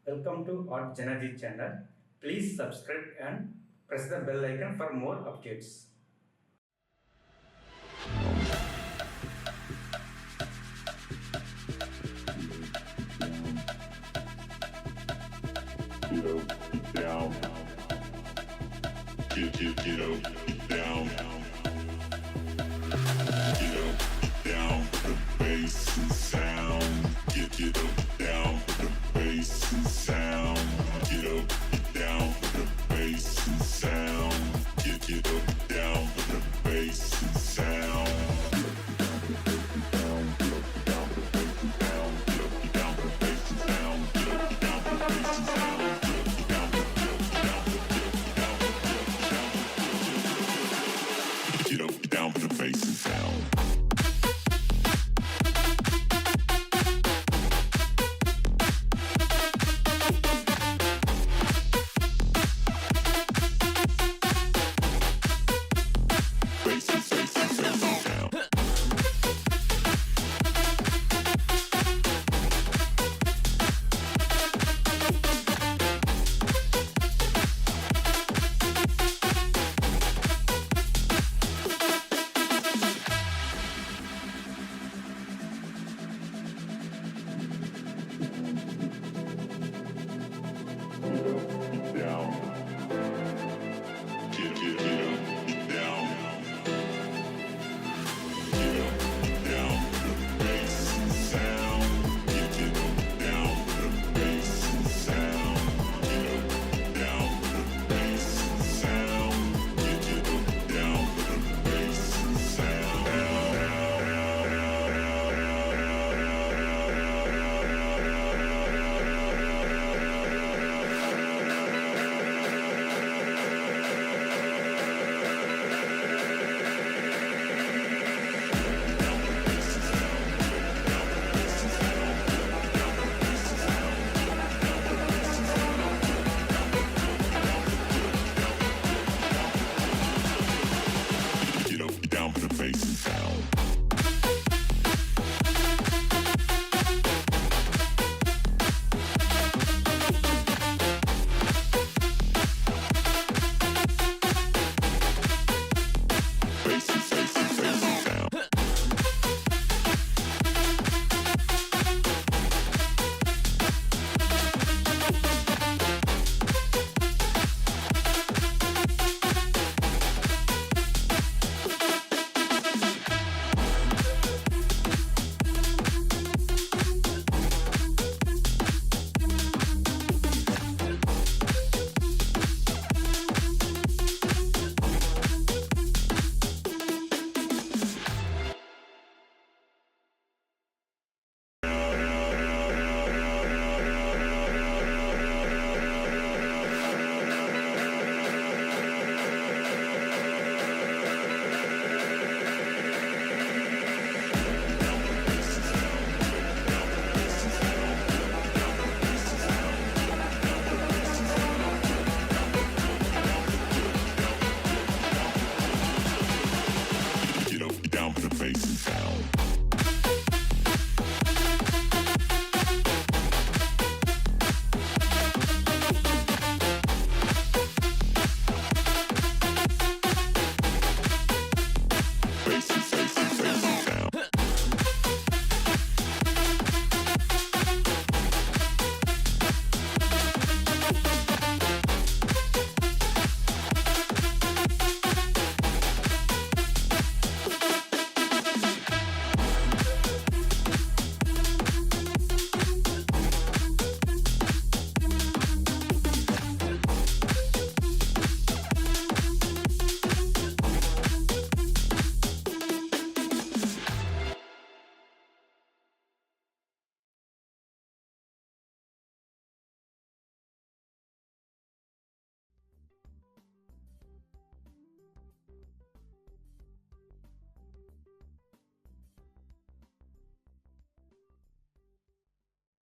Welcome to artjanag channel. Please subscribe and press the bell icon for more updates. Get down. Get up, down. Get up, down. The bass and sound. Get up, down. The bass and sound. Get up, down. The bass and sound. Get up, down. The bass and sound. Get up, down for the bass and sound. Down for the bass and sound. Down for the bass and sound.